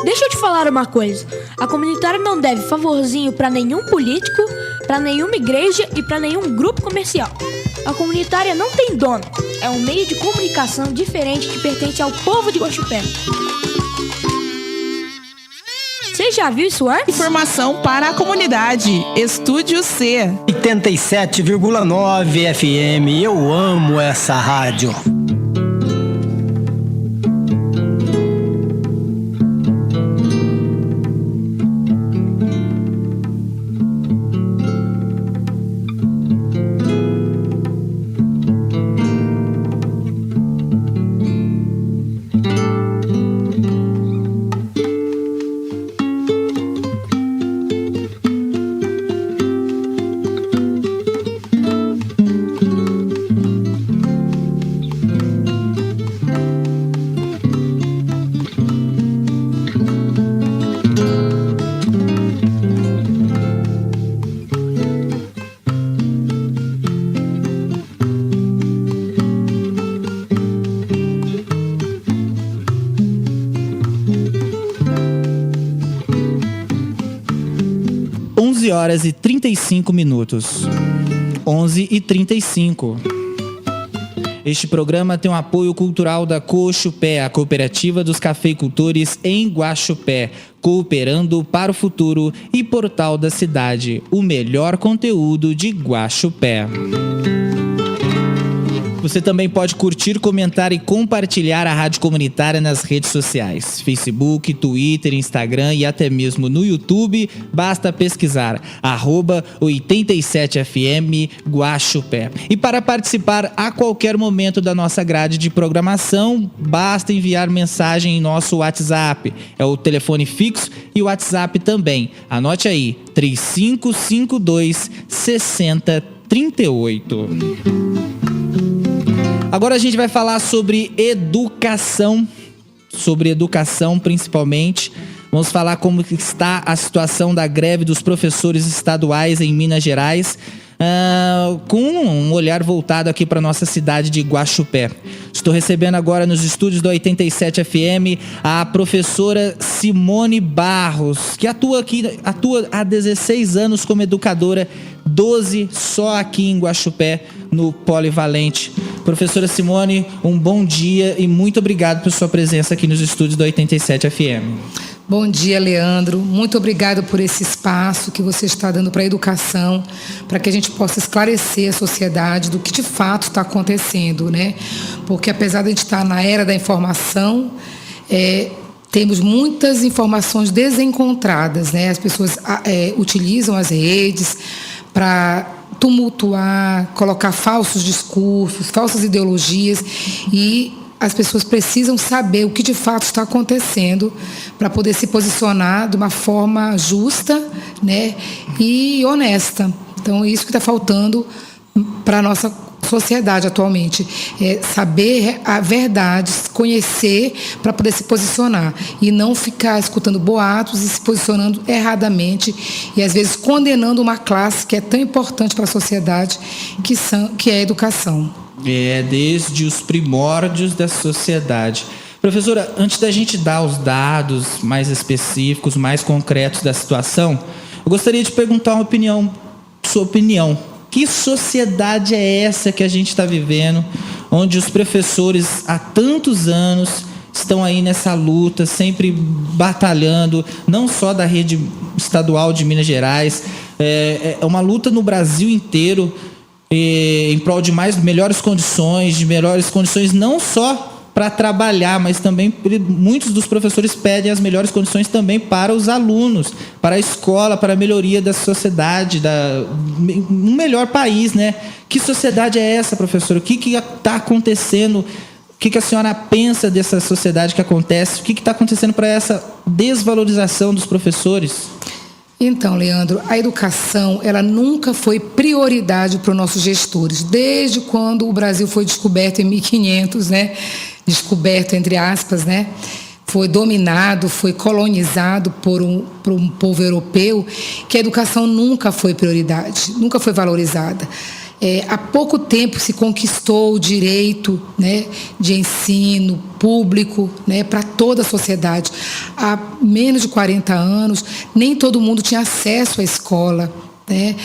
Deixa eu te falar uma coisa. A comunitária não deve favorzinho pra nenhum político, pra nenhuma igreja e pra nenhum grupo comercial. A comunitária não tem dono. É um meio de comunicação diferente que pertence ao povo de Guaxupé. Você já viu isso antes? Informação para a comunidade. Estúdio C. 87,9 FM. Eu amo essa rádio. Horas e 35 minutos. 11h35. Este programa tem um apoio cultural da Coxupé, a Cooperativa dos Cafeicultores em Guaxupé, cooperando para o futuro e portal da cidade, o melhor conteúdo de Guaxupé. Você também pode curtir, comentar e compartilhar a Rádio Comunitária nas redes sociais. Facebook, Twitter, Instagram e até mesmo no YouTube. Basta pesquisar @87FM Guaxupé. E para participar a qualquer momento da nossa grade de programação, basta enviar mensagem em nosso WhatsApp. É o telefone fixo e o WhatsApp também. Anote aí, 3552 6038. Agora a gente vai falar sobre educação principalmente. Vamos falar como está a situação da greve dos professores estaduais em Minas Gerais, com um olhar voltado aqui para nossa cidade de Guaxupé. Estou recebendo agora nos estúdios do 87 FM a professora Simone Barros, que atua há 16 anos como educadora, 12 só aqui em Guaxupé, no Polivalente. Professora Simone, um bom dia e muito obrigado por sua presença aqui nos estúdios do 87 FM. Bom dia, Leandro. Muito obrigado por esse espaço que você está dando para a educação, para que a gente possa esclarecer a sociedade do que de fato está acontecendo, né? Porque apesar de a gente estar na era da informação, temos muitas informações desencontradas, né? As pessoas utilizam as redes para tumultuar, colocar falsos discursos, falsas ideologias, e as pessoas precisam saber o que de fato está acontecendo para poder se posicionar de uma forma justa, né, e honesta. Então, isso que está faltando para a nossa sociedade atualmente, é saber a verdade, conhecer para poder se posicionar e não ficar escutando boatos e se posicionando erradamente e às vezes condenando uma classe que é tão importante para a sociedade, que é a educação. Desde os primórdios da sociedade. Professora, antes da gente dar os dados mais específicos, mais concretos da situação, eu gostaria de perguntar sua opinião. Que sociedade é essa que a gente está vivendo, onde os professores há tantos anos estão aí nessa luta, sempre batalhando, não só da rede estadual de Minas Gerais, é uma luta no Brasil inteiro, em prol de melhores condições não só para trabalhar, mas também muitos dos professores pedem as melhores condições também para os alunos, para a escola, para a melhoria da sociedade, um melhor país, né? Que sociedade é essa, professora? O que está acontecendo? O que a senhora pensa dessa sociedade que acontece? O que está acontecendo para essa desvalorização dos professores? Então, Leandro, a educação, ela nunca foi prioridade para os nossos gestores, desde quando o Brasil foi descoberto em 1500, né? Descoberto, entre aspas, né? Foi dominado, foi colonizado por um povo europeu, que a educação nunca foi prioridade, nunca foi valorizada. Há pouco tempo se conquistou o direito, né, de ensino público, né, para toda a sociedade. Há menos de 40 anos, nem todo mundo tinha acesso à escola, né?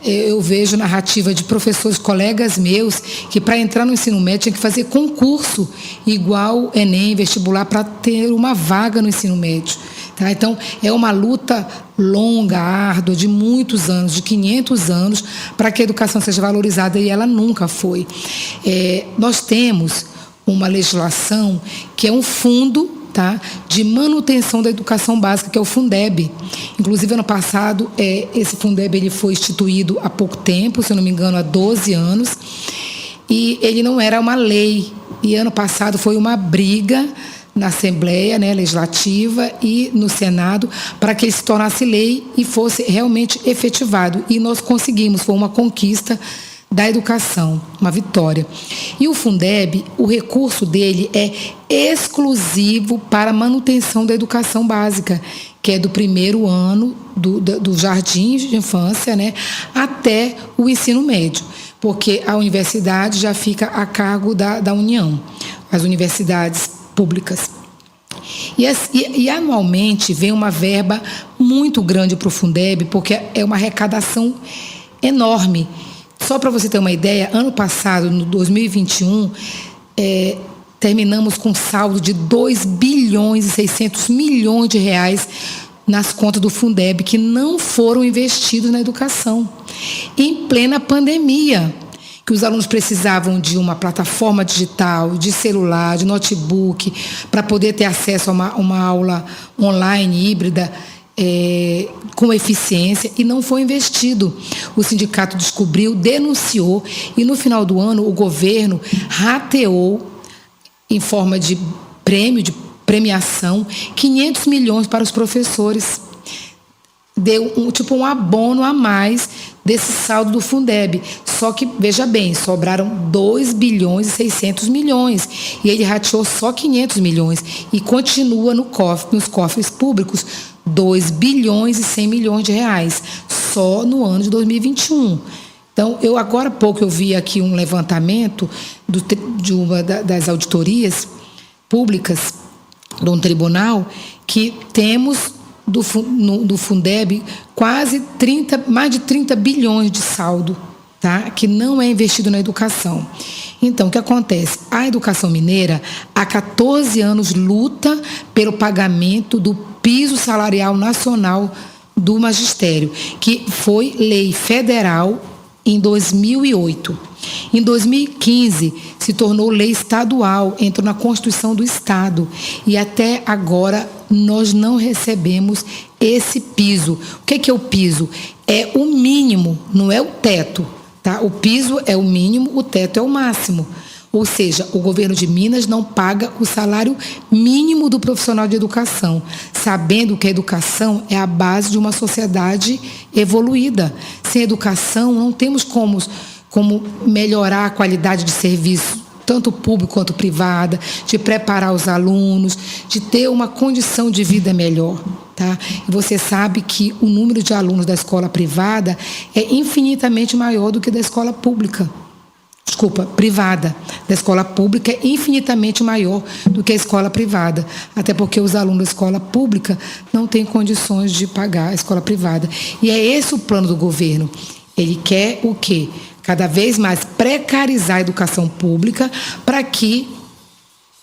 Eu vejo narrativa de professores, colegas meus, que para entrar no ensino médio tinha que fazer concurso igual Enem, vestibular, para ter uma vaga no ensino médio. Tá? Então, é uma luta longa, árdua, de muitos anos, de 500 anos, para que a educação seja valorizada, e ela nunca foi. Nós temos uma legislação que é um fundo, tá, de manutenção da educação básica, que é o Fundeb. Inclusive, ano passado, esse Fundeb ele foi instituído há pouco tempo, se eu não me engano, há 12 anos, e ele não era uma lei. E ano passado foi uma briga na Assembleia, né, Legislativa e no Senado, para que ele se tornasse lei e fosse realmente efetivado. E nós conseguimos, foi uma conquista da educação, uma vitória. E o Fundeb, o recurso dele é exclusivo para a manutenção da educação básica, que é do primeiro ano do jardim de infância, né, até o ensino médio, porque a universidade já fica a cargo da União, as universidades públicas. E anualmente vem uma verba muito grande para o Fundeb, porque é uma arrecadação enorme. Só para você ter uma ideia, ano passado, no 2021, terminamos com saldo de 2 bilhões e 600 milhões de reais nas contas do Fundeb, que não foram investidos na educação, em plena pandemia, que os alunos precisavam de uma plataforma digital, de celular, de notebook, para poder ter acesso a uma aula online, híbrida, com eficiência, e não foi investido. O sindicato descobriu, denunciou, e no final do ano o governo rateou, em forma de prêmio, de premiação, 500 milhões para os professores. Deu um abono a mais desse saldo do Fundeb. Só que, veja bem, sobraram 2 bilhões e 600 milhões. E ele rateou só 500 milhões. E continua nos cofres públicos 2 bilhões e 100 milhões de reais, só no ano de 2021. Então, agora há pouco eu vi aqui um levantamento de uma das auditorias públicas de um tribunal, que temos do Fundeb mais de 30 bilhões de saldo, tá? Que não é investido na educação. Então, o que acontece? A educação mineira, há 14 anos, luta pelo pagamento do piso salarial nacional do magistério, que foi lei federal em 2008. Em 2015, se tornou lei estadual, entrou na Constituição do Estado. E até agora nós não recebemos esse piso. O que é o piso? É o mínimo, não é o teto. Tá? O piso é o mínimo, o teto é o máximo. Ou seja, o governo de Minas não paga o salário mínimo do profissional de educação, sabendo que a educação é a base de uma sociedade evoluída. Sem educação, não temos como melhorar a qualidade de serviço, tanto público quanto privada, de preparar os alunos, de ter uma condição de vida melhor. Tá? E você sabe que o número de alunos da escola privada é infinitamente maior do que da escola pública. Privada. Da escola pública é infinitamente maior do que a escola privada. Até porque os alunos da escola pública não têm condições de pagar a escola privada. E é esse o plano do governo. Ele quer o quê? Cada vez mais precarizar a educação pública para que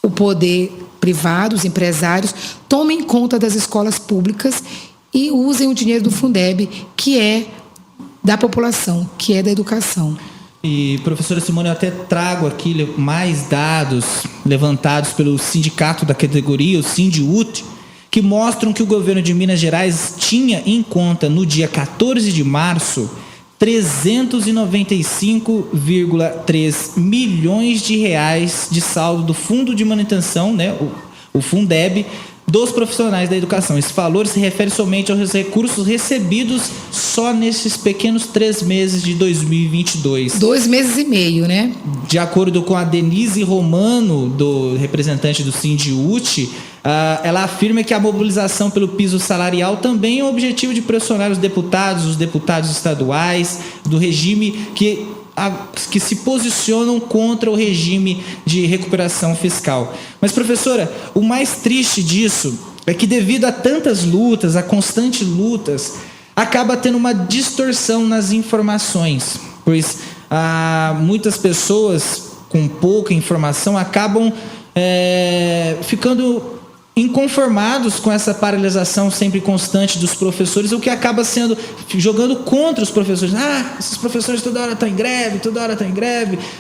o poder privado, os empresários, tomem conta das escolas públicas e usem o dinheiro do Fundeb, que é da população, que é da educação. E, professora Simone, eu até trago aqui mais dados levantados pelo sindicato da categoria, o Sindiut, que mostram que o governo de Minas Gerais tinha em conta, no dia 14 de março, 395,3 milhões de reais de saldo do Fundo de Manutenção, né, o Fundeb, dos profissionais da educação. Esse valor se refere somente aos recursos recebidos só nesses pequenos 3 meses de 2022. 2 meses e meio, né? De acordo com a Denise Romano, representante do Sindiut, ela afirma que a mobilização pelo piso salarial também é um objetivo de pressionar os deputados estaduais, do regime que que se posicionam contra o regime de recuperação fiscal. Mas, professora, o mais triste disso é que, devido a tantas lutas, a constantes lutas, acaba tendo uma distorção nas informações, pois muitas pessoas com pouca informação acabam ficando inconformados com essa paralisação sempre constante dos professores, o que acaba sendo jogando contra os professores. Esses professores toda hora estão em greve,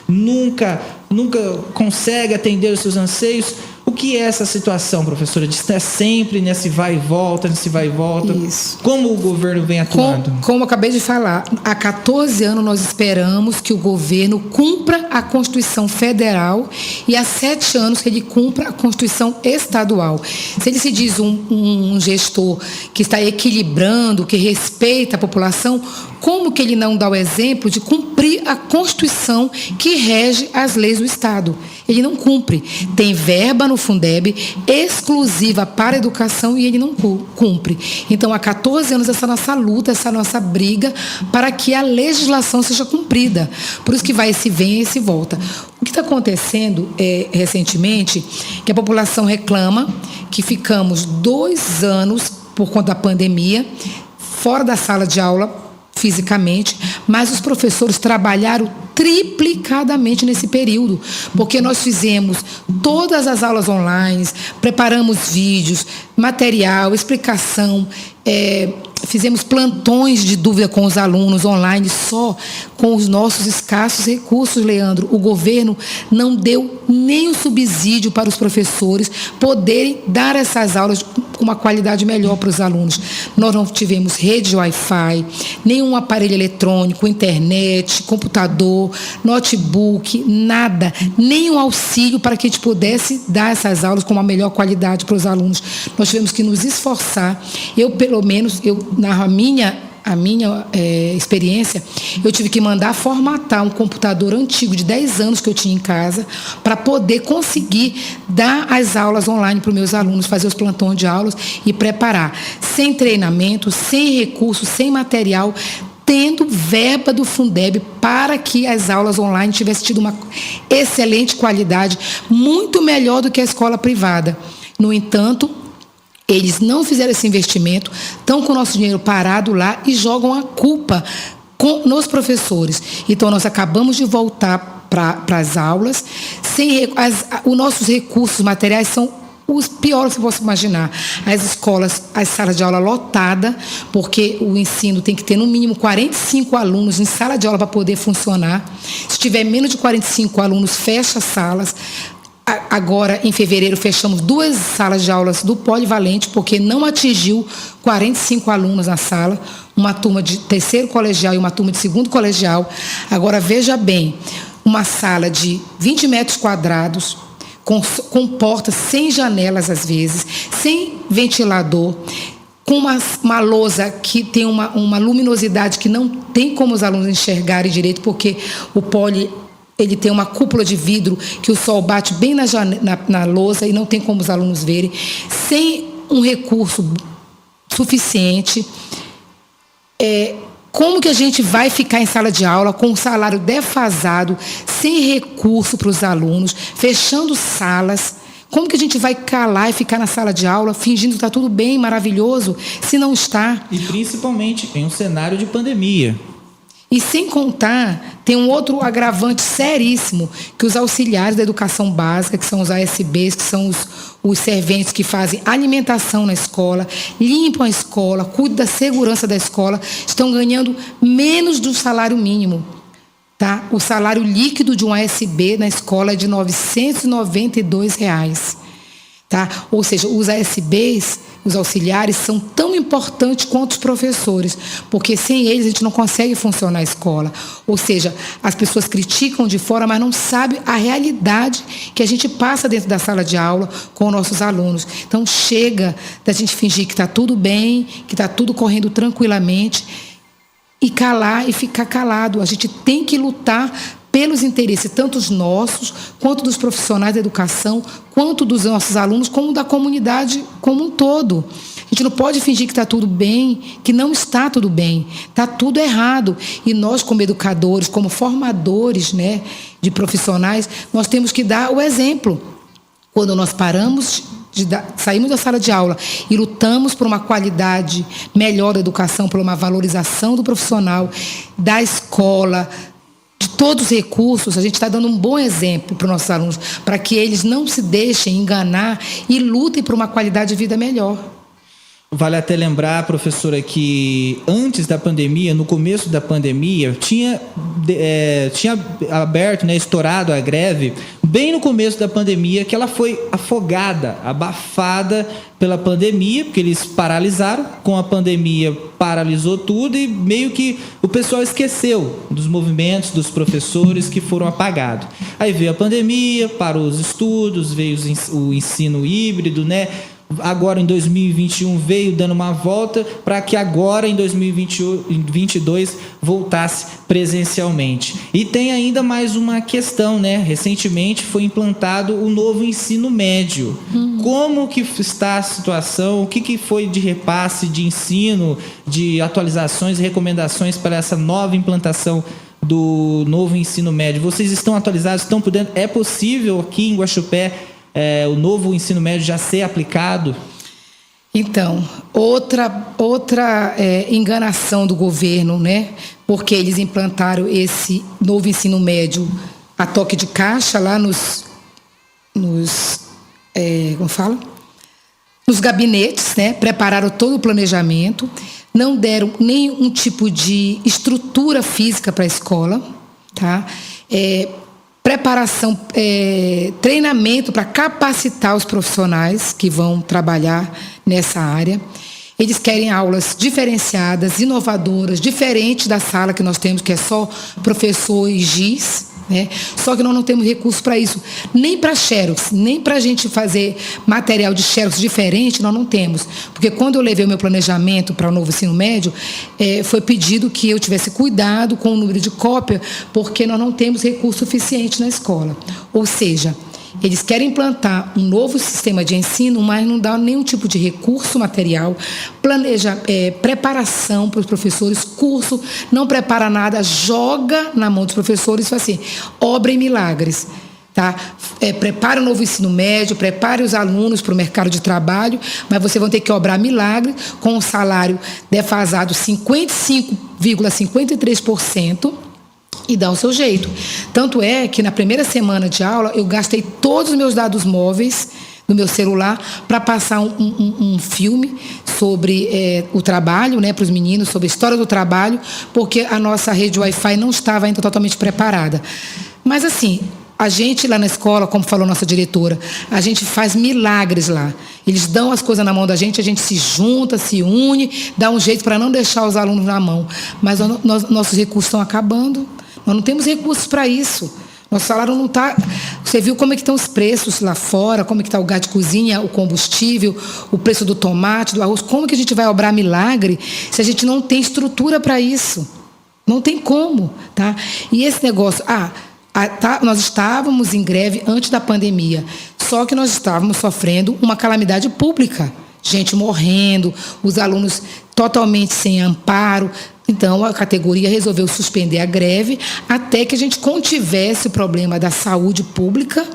nunca consegue atender os seus anseios. O que é essa situação, professora? De estar sempre nesse vai e volta. Isso. Como o governo vem atuando? Como eu acabei de falar, há 14 anos nós esperamos que o governo cumpra a Constituição Federal e há 7 anos que ele cumpra a Constituição Estadual. Se ele se diz um gestor que está equilibrando, que respeita a população, como que ele não dá o exemplo de cumprir a Constituição que rege as leis do Estado? Ele não cumpre. Tem verba no Fundeb exclusiva para a educação e ele não cumpre. Então, há 14 anos essa nossa luta, essa nossa briga para que a legislação seja cumprida. Por isso que vai esse vem e esse volta. O que está acontecendo recentemente, que a população reclama que ficamos 2 anos, por conta da pandemia, fora da sala de aula, fisicamente, mas os professores trabalharam triplicadamente nesse período, porque nós fizemos todas as aulas online, preparamos vídeos, material, explicação, fizemos plantões de dúvida com os alunos online, só com os nossos escassos recursos, Leandro. O governo não deu nem o subsídio para os professores poderem dar essas aulas com uma qualidade melhor para os alunos. Nós não tivemos rede de Wi-Fi, nenhum aparelho eletrônico, internet, computador, notebook, nada, nenhum auxílio para que a gente pudesse dar essas aulas com uma melhor qualidade para os alunos. Nós tivemos que nos esforçar. Eu, pelo menos, na minha experiência, eu tive que mandar formatar um computador antigo de 10 anos que eu tinha em casa para poder conseguir dar as aulas online para os meus alunos, fazer os plantões de aulas e preparar. Sem treinamento, sem recursos, sem material, tendo verba do Fundeb para que as aulas online tivessem tido uma excelente qualidade, muito melhor do que a escola privada. No entanto, eles não fizeram esse investimento, estão com o nosso dinheiro parado lá e jogam a culpa nos professores. Então, nós acabamos de voltar para as aulas. Os nossos recursos materiais são os piores que você imaginar. As escolas, as salas de aula lotadas, porque o ensino tem que ter no mínimo 45 alunos em sala de aula para poder funcionar. Se tiver menos de 45 alunos, fecha as salas. Agora, em fevereiro, fechamos 2 salas de aulas do Polivalente, porque não atingiu 45 alunos na sala, uma turma de 3º colegial e uma turma de 2º colegial. Agora, veja bem, uma sala de 20 metros quadrados, com portas sem janelas, às vezes, sem ventilador, com uma lousa que tem uma luminosidade que não tem como os alunos enxergarem direito, porque o Poli... ele tem uma cúpula de vidro que o sol bate bem na lousa e não tem como os alunos verem, sem um recurso suficiente. Como que a gente vai ficar em sala de aula com um salário defasado, sem recurso para os alunos, fechando salas? Como que a gente vai calar e ficar na sala de aula fingindo que está tudo bem, maravilhoso, se não está? E principalmente em um cenário de pandemia. E sem contar, tem um outro agravante seríssimo, que os auxiliares da educação básica, que são os ASBs, que são os serventes que fazem alimentação na escola, limpam a escola, cuidam da segurança da escola, estão ganhando menos do salário mínimo. Tá? O salário líquido de um ASB na escola é de R$ 992. Tá? Ou seja, os ASBs, os auxiliares, são tão importantes quanto os professores, porque sem eles a gente não consegue funcionar a escola. Ou seja, as pessoas criticam de fora, mas não sabem a realidade que a gente passa dentro da sala de aula com nossos alunos. Então, chega da gente fingir que está tudo bem, que está tudo correndo tranquilamente, e calar e ficar calado. A gente tem que lutar pelos interesses, tanto os nossos, quanto dos profissionais da educação, quanto dos nossos alunos, como da comunidade como um todo. A gente não pode fingir que está tudo bem, que não está tudo bem. Está tudo errado. E nós, como educadores, como formadores, né, de profissionais, nós temos que dar o exemplo. Quando nós saímos da sala de aula e lutamos por uma qualidade melhor da educação, por uma valorização do profissional, da escola, de todos os recursos, a gente está dando um bom exemplo para os nossos alunos, para que eles não se deixem enganar e lutem por uma qualidade de vida melhor. Vale até lembrar, professora, que antes da pandemia, no começo da pandemia, tinha aberto, né, estourado a greve, bem no começo da pandemia, que ela foi afogada, abafada pela pandemia, porque eles paralisaram, com a pandemia paralisou tudo e meio que o pessoal esqueceu dos movimentos dos professores que foram apagados. Aí veio a pandemia, parou os estudos, veio o ensino híbrido, né? Agora em 2021 veio dando uma volta para que agora em 2022 voltasse presencialmente. E tem ainda mais uma questão, né? Recentemente foi implantado o novo ensino médio. Como que está a situação? O que foi de repasse de ensino, de atualizações e recomendações para essa nova implantação do novo ensino médio? Vocês estão atualizados? Estão podendo? É possível aqui em Guaxupé o novo ensino médio já ser aplicado? Então, outra enganação do governo, né? Porque eles implantaram esse novo ensino médio a toque de caixa lá nos gabinetes, né? Prepararam todo o planejamento, não deram nenhum tipo de estrutura física para a escola, tá? Preparação, treinamento para capacitar os profissionais que vão trabalhar nessa área. Eles querem aulas diferenciadas, inovadoras, diferentes da sala que nós temos, que é só professor e giz, né? Só que nós não temos recursos para isso. Nem para xerox, nem para a gente fazer material de xerox diferente, nós não temos. Porque quando eu levei o meu planejamento para o novo ensino médio, foi pedido que eu tivesse cuidado com o número de cópia, porque nós não temos recurso suficiente na escola. Ou seja, eles querem implantar um novo sistema de ensino, mas não dá nenhum tipo de recurso material, preparação para os professores, curso, não prepara nada, joga na mão dos professores, assim, obra em milagres. Tá? Prepare o novo ensino médio, prepare os alunos para o mercado de trabalho, mas vocês vão ter que obrar milagre com um salário defasado 55,53%, e dá o seu jeito. Tanto é que na primeira semana de aula eu gastei todos os meus dados móveis do meu celular para passar um filme sobre o trabalho, né, para os meninos, sobre a história do trabalho, porque a nossa rede Wi-Fi não estava ainda totalmente preparada. Mas assim, a gente lá na escola, como falou nossa diretora, a gente faz milagres lá. Eles dão as coisas na mão da gente, a gente se junta, se une, dá um jeito para não deixar os alunos na mão. Mas nossos recursos estão acabando. Nós não temos recursos para isso. Nosso salário não está... Você viu como é que estão os preços lá fora, como é que está o gás de cozinha, o combustível, o preço do tomate, do arroz. Como que a gente vai obrar milagre se a gente não tem estrutura para isso? Não tem como, tá? E esse negócio... nós estávamos em greve antes da pandemia, só que nós estávamos sofrendo uma calamidade pública. Gente morrendo, os alunos totalmente sem amparo. Então, a categoria resolveu suspender a greve até que a gente contivesse o problema da saúde pública,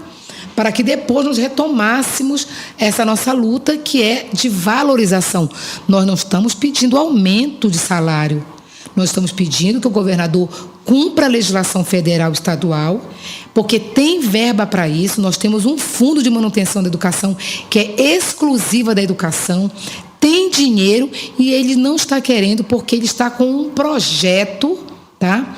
para que depois nós retomássemos essa nossa luta, que é de valorização. Nós não estamos pedindo aumento de salário. Nós estamos pedindo que o governador cumpra a legislação federal e estadual, porque tem verba para isso. Nós temos um fundo de manutenção da educação que é exclusiva da educação, tem dinheiro e ele não está querendo, porque ele está com um projeto, tá,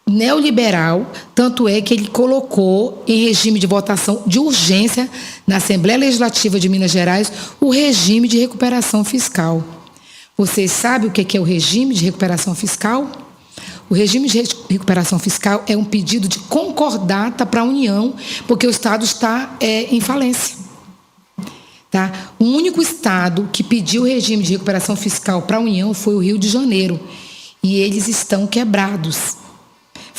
neoliberal, tanto é que ele colocou em regime de votação de urgência na Assembleia Legislativa de Minas Gerais o regime de recuperação fiscal. Vocês sabem o que é o regime de recuperação fiscal? O regime de recuperação fiscal é um pedido de concordata para a União, porque o Estado está em falência. Tá? O único Estado que pediu o regime de recuperação fiscal para a União foi o Rio de Janeiro. E eles estão quebrados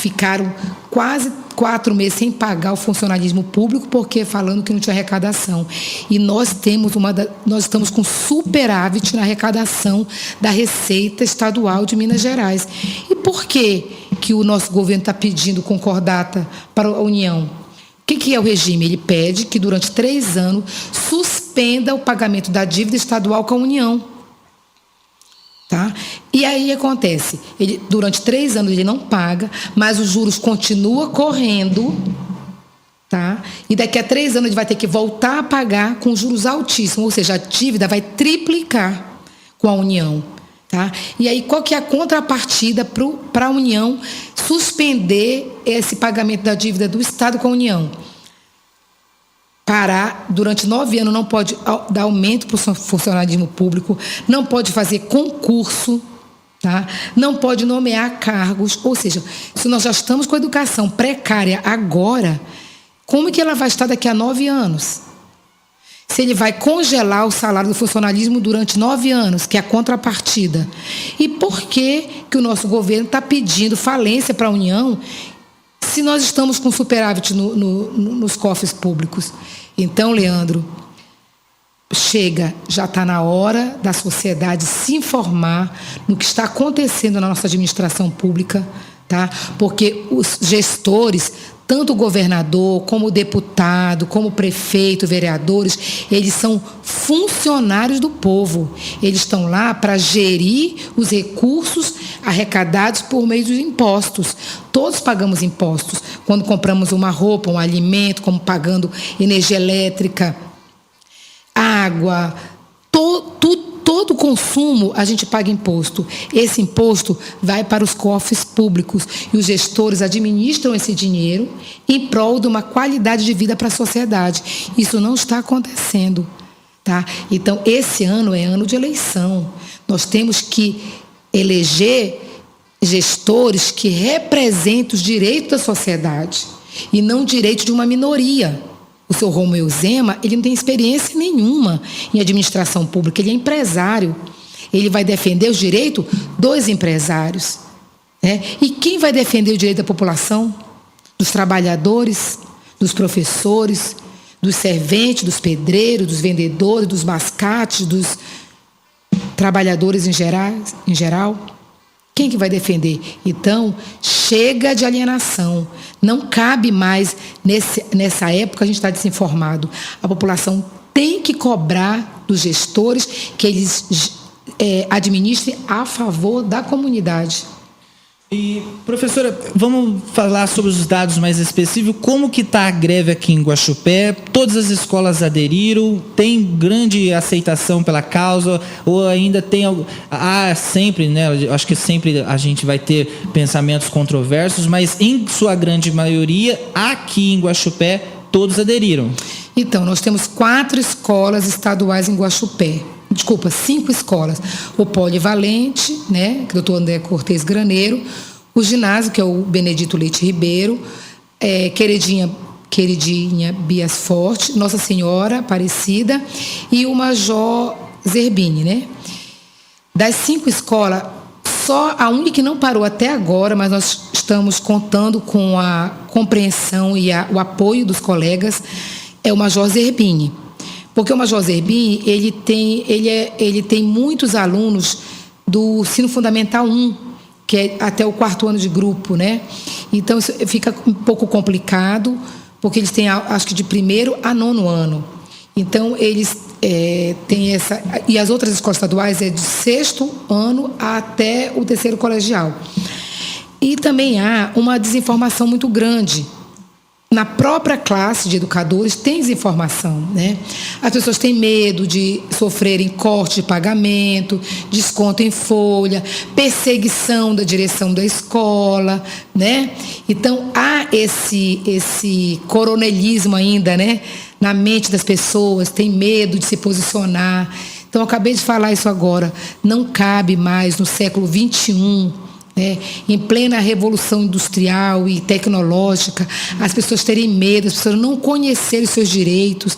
ficaram quase 4 meses sem pagar o funcionalismo público, porque falando que não tinha arrecadação. E nós estamos com superávit na arrecadação da Receita Estadual de Minas Gerais. E por que o nosso governo está pedindo concordata para a União? O que é o regime? Ele pede que durante 3 anos suspenda o pagamento da dívida estadual com a União. Tá? E aí acontece, durante 3 anos ele não paga, mas os juros continuam correndo, tá? E daqui a 3 anos ele vai ter que voltar a pagar com juros altíssimos, ou seja, a dívida vai triplicar com a União. Tá? E aí qual que é a contrapartida para a União suspender esse pagamento da dívida do Estado com a União? Parar durante 9 anos, não pode dar aumento para o funcionalismo público, não pode fazer concurso, tá? Não pode nomear cargos. Ou seja, se nós já estamos com a educação precária agora, como que ela vai estar daqui a 9 anos? Se ele vai congelar o salário do funcionalismo durante 9 anos, que é a contrapartida. E por que o nosso governo está pedindo falência para a União, se nós estamos com superávit nos cofres públicos? Então, Leandro, chega, já está na hora da sociedade se informar no que está acontecendo na nossa administração pública, tá? Porque os gestores, tanto o governador, como o deputado, como o prefeito, vereadores, eles são funcionários do povo. Eles estão lá para gerir os recursos arrecadados por meio dos impostos. Todos pagamos impostos. Quando compramos uma roupa, um alimento, como pagando energia elétrica, água, todo consumo a gente paga imposto. Esse imposto vai para os cofres públicos e os gestores administram esse dinheiro em prol de uma qualidade de vida para a sociedade. Isso não está acontecendo, tá? Então, esse ano é ano de eleição. Nós temos que eleger gestores que representem os direitos da sociedade e não direitos de uma minoria. O seu Romeu Zema, ele não tem experiência nenhuma em administração pública, ele é empresário. Ele vai defender os direitos dos empresários, né? E quem vai defender o direito da população? Dos trabalhadores, dos professores, dos serventes, dos pedreiros, dos vendedores, dos mascates, dos trabalhadores em geral? Quem que vai defender? Então, chega de alienação. Não cabe mais, nessa época, a gente está desinformado. A população tem que cobrar dos gestores que eles administrem a favor da comunidade. E, professora, vamos falar sobre os dados mais específicos. Como que está a greve aqui em Guaxupé? Todas as escolas aderiram? Tem grande aceitação pela causa? Ou ainda tem... sempre, né? Acho que sempre a gente vai ter pensamentos controversos, mas em sua grande maioria, aqui em Guaxupé, todos aderiram. Então, nós temos 4 escolas estaduais em Guaxupé. 5 escolas. O Polivalente, né, que é o Dr. André Cortez Graneiro, o ginásio, que é o Benedito Leite Ribeiro, Queridinha Bias Forte, Nossa Senhora Aparecida e o Major Zerbini, né? Das 5 escolas, só a única que não parou até agora, mas nós estamos contando com a compreensão e o apoio dos colegas, é o Major Zerbini. Porque o Major Zerbini, ele tem muitos alunos do ensino fundamental 1, que é até o 4º ano de grupo, né? Então, isso fica um pouco complicado, porque eles têm, acho que, de 1º a 9º ano. Então, eles têm essa... E as outras escolas estaduais é de 6º ano até o 3º colegial. E também há uma desinformação muito grande. Na própria classe de educadores tem desinformação, né? As pessoas têm medo de sofrerem corte de pagamento, desconto em folha, perseguição da direção da escola, né? Então, há esse coronelismo ainda, né? Na mente das pessoas, tem medo de se posicionar. Então, eu acabei de falar isso agora. Não cabe mais no século XXI, em plena revolução industrial e tecnológica, as pessoas terem medo, as pessoas não conhecerem os seus direitos,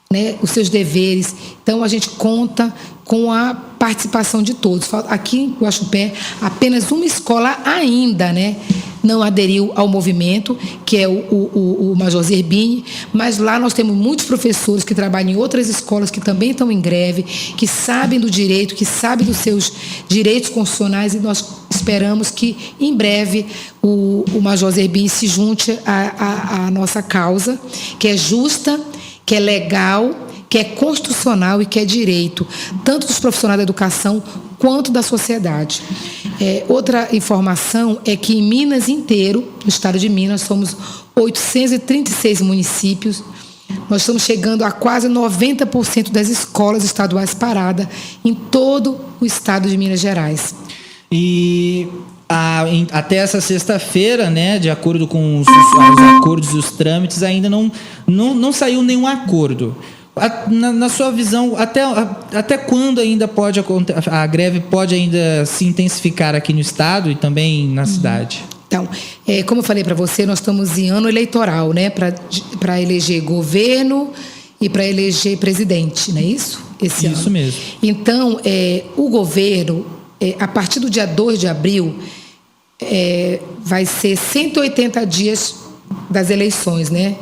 né, os seus deveres. Então, a gente conta com a participação de todos. Aqui em Guaxupé, apenas uma escola ainda, né, não aderiu ao movimento, que é o Major Zerbini, mas lá nós temos muitos professores que trabalham em outras escolas que também estão em greve, que sabem do direito, que sabem dos seus direitos constitucionais, e nós esperamos que, em breve, o Major Zerbini se junte à nossa causa, que é justa, que é legal, que é constitucional e que é direito, tanto dos profissionais da educação quanto da sociedade. Outra informação é que em Minas inteiro, no estado de Minas, somos 836 municípios, nós estamos chegando a quase 90% das escolas estaduais paradas em todo o estado de Minas Gerais. E até essa sexta-feira, né, de acordo com os acordos e os trâmites, ainda não saiu nenhum acordo. Na sua visão, até quando ainda pode a greve pode ainda se intensificar aqui no estado e também na cidade? Então, como eu falei para você, nós estamos em ano eleitoral, né, para eleger governo e para eleger presidente, não é isso? Esse ano. Isso mesmo. Então, o governo, a partir do dia 2 de abril, vai ser 180 dias das eleições, né?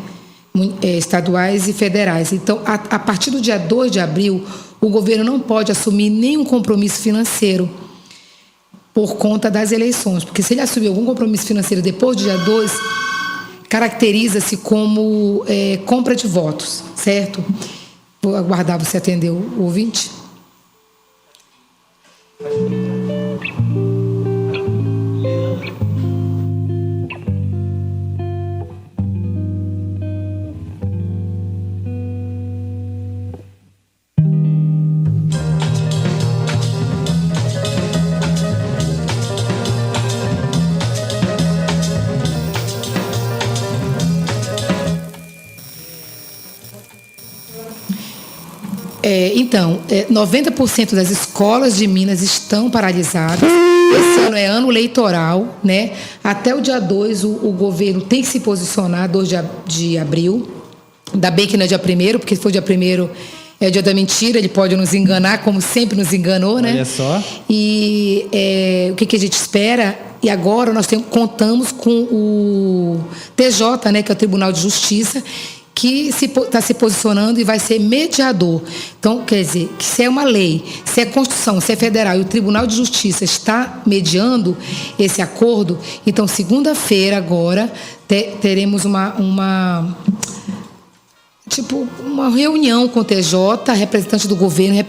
Estaduais e federais. Então, a partir do dia 2 de abril, o governo não pode assumir nenhum compromisso financeiro por conta das eleições, porque se ele assumir algum compromisso financeiro depois do dia 2, caracteriza-se como compra de votos, certo? Vou aguardar você atender o ouvinte. Então, 90% das escolas de Minas estão paralisadas. Esse ano é ano eleitoral, né? Até o dia 2, o governo tem que se posicionar, 2 de abril. Ainda bem que não é dia 1º, porque se for dia 1º é o dia da mentira, ele pode nos enganar, como sempre nos enganou, né? Olha só. E o que a gente espera? E agora nós contamos com o TJ, né, que é o Tribunal de Justiça, que está se posicionando e vai ser mediador. Então, quer dizer, que se é uma lei, se é Constituição, se é federal e o Tribunal de Justiça está mediando esse acordo, então, segunda-feira agora, teremos uma reunião com o TJ, representante do governo,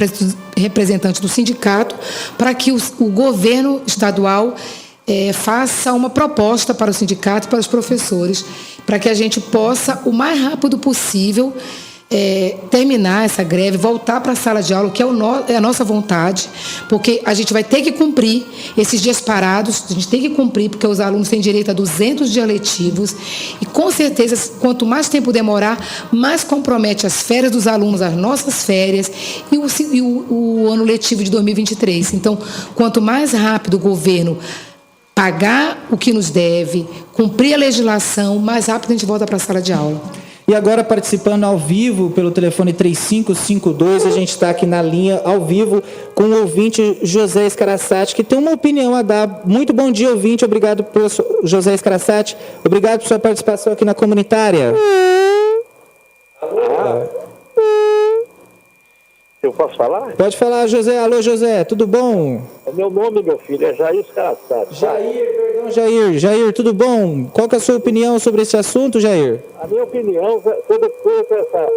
representante do sindicato, para que o governo estadual faça uma proposta para o sindicato e para os professores, para que a gente possa, o mais rápido possível, terminar essa greve, voltar para a sala de aula, que é a nossa vontade, porque a gente vai ter que cumprir esses dias parados, a gente tem que cumprir, porque os alunos têm direito a 200 dias letivos, e com certeza, quanto mais tempo demorar, mais compromete as férias dos alunos, as nossas férias, e o ano letivo de 2023. Então, quanto mais rápido o governo pagar o que nos deve, cumprir a legislação, mais rápido a gente volta para a sala de aula. E agora, participando ao vivo pelo telefone 3552, a gente está aqui na linha ao vivo com o ouvinte José Escarassati, que tem uma opinião a dar. Muito bom dia, ouvinte. Obrigado, José Escarassati. Obrigado por sua participação aqui na comunitária. Eu posso falar? Pode falar, José. Alô, José, tudo bom? O meu nome, meu filho, é Jair Escarassati. Jair, tudo bom? Qual que é a sua opinião sobre esse assunto, Jair? A minha opinião, toda essa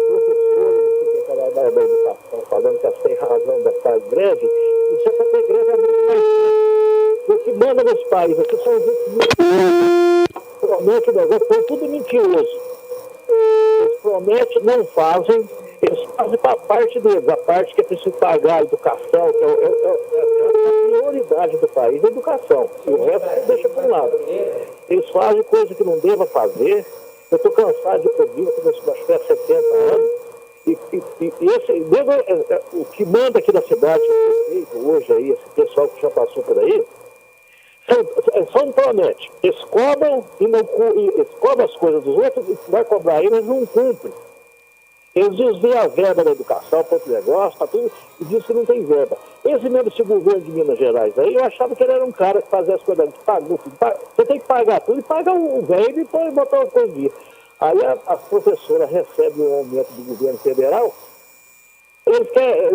professora da educação falando que sem razão dessa greve, isso é para ter greve há muito mais tempo. O que manda nos países aqui são os prometem negócio, foi tudo mentiroso. Eles prometem, não fazem. Eles fazem para a parte deles, a parte que é preciso pagar a educação, que é a prioridade do país, a educação. E o resto deixa para um lado. Eles fazem coisa que não devem fazer. Eu estou cansado de ouvir, eu acho que há 70 anos. O que manda aqui na cidade, o prefeito, hoje aí, esse pessoal que já passou por aí, só não promete. Eles cobram e não eles cobram as coisas dos outros e vai cobrar eles, não cumprem. Eles desviam a verba da educação para outro negócio, para tudo, e diz que não tem verba. Esse mesmo esse governo de Minas Gerais aí, eu achava que ele era um cara que fazia as coisas, que pagou, você tem que pagar tudo, e paga o velho e depois botar uma coisa em dia. Aí a professora recebe um aumento do governo federal, eles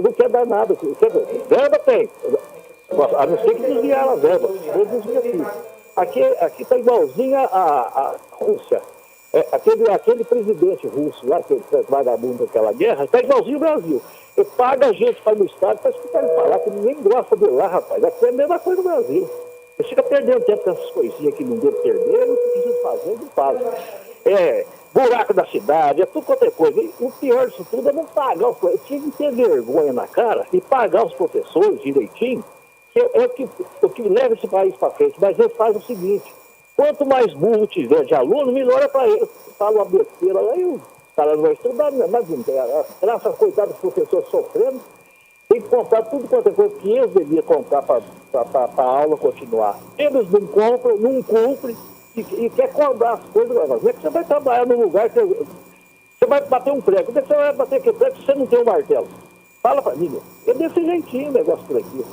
não querem dar nada. Verba tem, a não ser que desviar a verba, eles desviam tudo. Aqui está igualzinho a Rússia. Aquele presidente russo lá, que é vagabundo daquela guerra, está igualzinho o Brasil. Ele paga a gente para ir no estádio para escutar ele falar, que ninguém gosta de lá, rapaz. Aqui é a mesma coisa no Brasil. Ele fica perdendo tempo com essas coisinhas que não deve perder, não precisa fazer, não faz. Buraco da cidade, tudo quanto é coisa. E o pior disso tudo é não pagar os professores. Tinha que ter vergonha na cara e pagar os professores direitinho, que é o que leva esse país para frente. Mas ele faz o seguinte: quanto mais burro tiver de aluno, melhor é para ele. Fala uma besteira lá e o cara não vai estudar, mas não tem. Graças a coitado dos professores sofrendo, tem que comprar tudo quanto é coisa que eles deviam comprar para a aula continuar. Eles não compram, não cumprem e quer cobrar as coisas. Como é que você vai trabalhar num lugar que você vai bater um prego? Como é que você vai bater aquele prego se você não tem um martelo? Fala para mim, é desse jeitinho o negócio por aqui.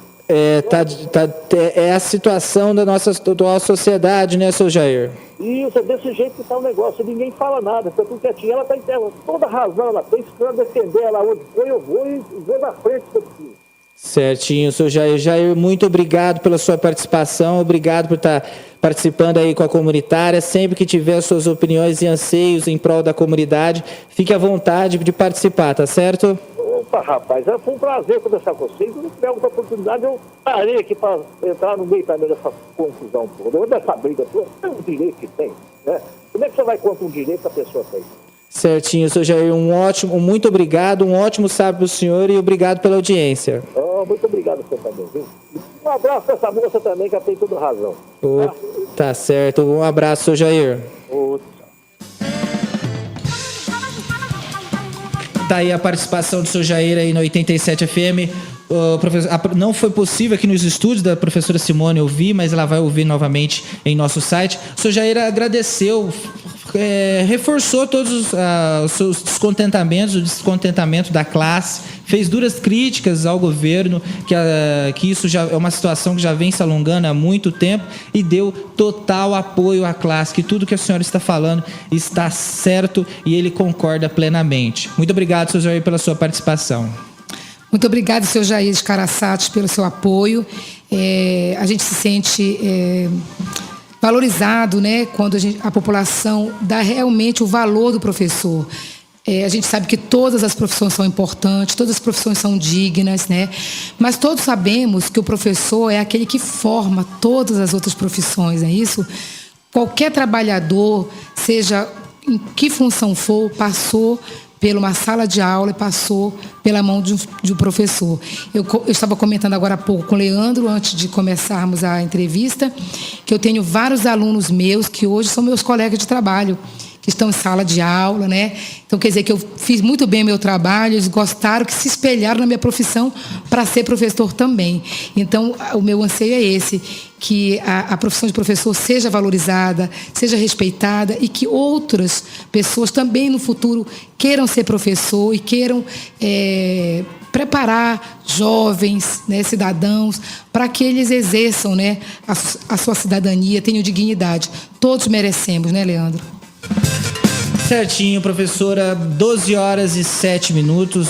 É a situação da nossa atual sociedade, né, seu Jair? Isso, é desse jeito que está o negócio. Ninguém fala nada, está tudo quietinho. Ela está em terra, toda razão ela tem, se for defender ela onde foi, eu vou e vou na frente do filho. Certinho, seu Jair. Jair, muito obrigado pela sua participação, obrigado por estar participando aí com a comunitária. Sempre que tiver suas opiniões e anseios em prol da comunidade, fique à vontade de participar, tá certo? Opa, rapaz, foi um prazer conversar com vocês. Se não tiver outra oportunidade, eu parei aqui para entrar no meio também dessa confusão toda, dessa briga toda. É um direito que tem, né? Como é que você vai contra um direito que a pessoa tem? Certinho, seu Jair, muito obrigado, um ótimo sábado para o senhor e obrigado pela audiência. Muito obrigado a você também, viu? Um abraço para essa moça também, que ela tem toda razão. Tá certo, um abraço, seu Jair. Tá aí a participação do seu Jair aí no 87 FM. Não foi possível aqui nos estúdios da professora Simone ouvir, mas ela vai ouvir novamente em nosso site. O seu Jair agradeceu, reforçou todos os seus descontentamentos, o descontentamento da classe, fez duras críticas ao governo, que isso já é uma situação que já vem se alongando há muito tempo, e deu total apoio à classe, que tudo que a senhora está falando está certo e ele concorda plenamente. Muito obrigado, seu Jair, pela sua participação. Muito obrigada, seu Jair de Caraçates, pelo seu apoio. A gente se sente valorizado, né, quando a população dá realmente o valor do professor. A gente sabe que todas as profissões são importantes, todas as profissões são dignas, né? Mas todos sabemos que o professor é aquele que forma todas as outras profissões, é isso? Qualquer trabalhador, seja em que função for, passou por uma sala de aula e passou pela mão de um professor. Eu estava comentando agora há pouco com o Leandro, antes de começarmos a entrevista, que eu tenho vários alunos meus que hoje são meus colegas de trabalho, que estão em sala de aula, né? Então, quer dizer que eu fiz muito bem o meu trabalho, eles gostaram, que se espelharam na minha profissão para ser professor também. Então, o meu anseio é esse, que a profissão de professor seja valorizada, seja respeitada e que outras pessoas também no futuro queiram ser professor e queiram preparar jovens, né, cidadãos, para que eles exerçam, né, a sua cidadania, tenham dignidade. Todos merecemos, né, Leandro? Certinho, professora, 12h07.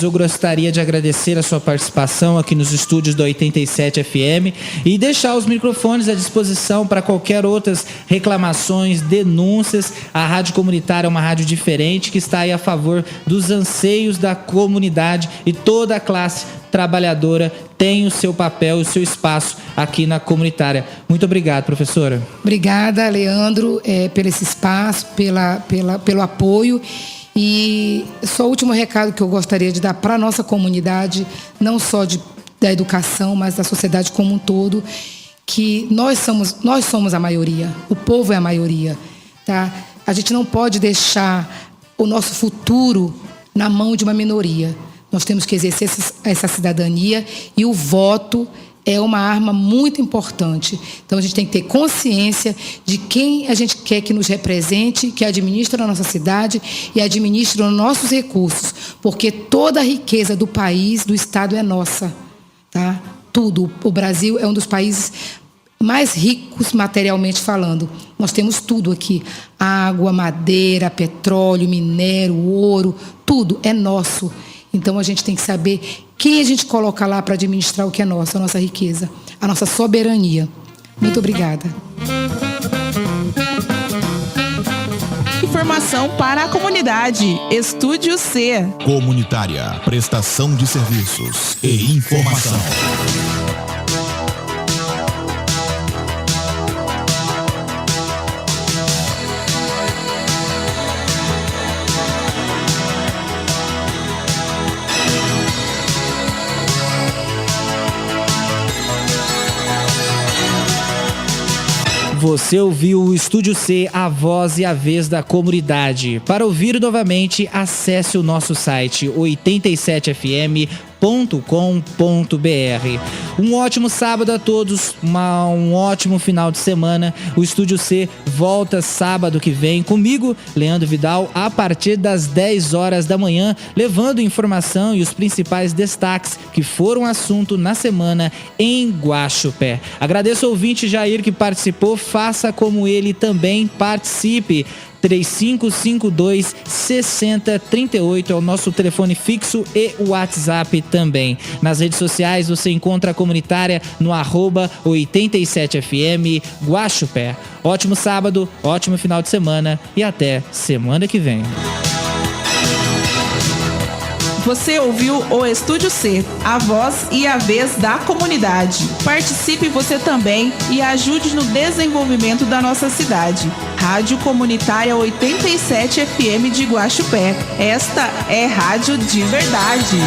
Eu gostaria de agradecer a sua participação aqui nos estúdios do 87 FM e deixar os microfones à disposição para qualquer outras reclamações, denúncias. A Rádio Comunitária é uma rádio diferente que está aí a favor dos anseios da comunidade, e toda a classe trabalhadora tem o seu papel e o seu espaço aqui na comunitária. Muito obrigado, professora. Obrigada, Leandro, pelo esse espaço, pelo apoio. E só o último recado que eu gostaria de dar para a nossa comunidade, não só da educação, mas da sociedade como um todo, que nós somos a maioria, o povo é a maioria, tá? A gente não pode deixar o nosso futuro na mão de uma minoria. Nós temos que exercer essa cidadania, e o voto é uma arma muito importante. Então, a gente tem que ter consciência de quem a gente quer que nos represente, que administra a nossa cidade e administra os nossos recursos, porque toda a riqueza do país, do Estado, é nossa. Tá? Tudo. O Brasil é um dos países mais ricos materialmente falando. Nós temos tudo aqui. Água, madeira, petróleo, minério, ouro, tudo é nosso. Então, a gente tem que saber quem a gente coloca lá para administrar o que é nosso, a nossa riqueza, a nossa soberania. Muito obrigada. Informação para a comunidade. Estúdio C. Comunitária, prestação de serviços e informação. Você ouviu o Estúdio C, a voz e a vez da comunidade. Para ouvir novamente, acesse o nosso site 87fm.com.br. Um ótimo sábado a todos, um ótimo final de semana. O Estúdio C volta sábado que vem comigo, Leandro Vidal, a partir das 10 horas da manhã, levando informação e os principais destaques que foram assunto na semana em Guaxupé. Agradeço ao ouvinte Jair que participou, faça como ele também, participe. 3552-6038 é o nosso telefone fixo e o WhatsApp também. Nas redes sociais você encontra a comunitária no @87fm Guaxupé. Ótimo sábado, ótimo final de semana e até semana que vem. Você ouviu o Estúdio C, a voz e a vez da comunidade. Participe você também e ajude no desenvolvimento da nossa cidade. Rádio Comunitária 87 FM de Guaxupé. Esta é rádio de verdade.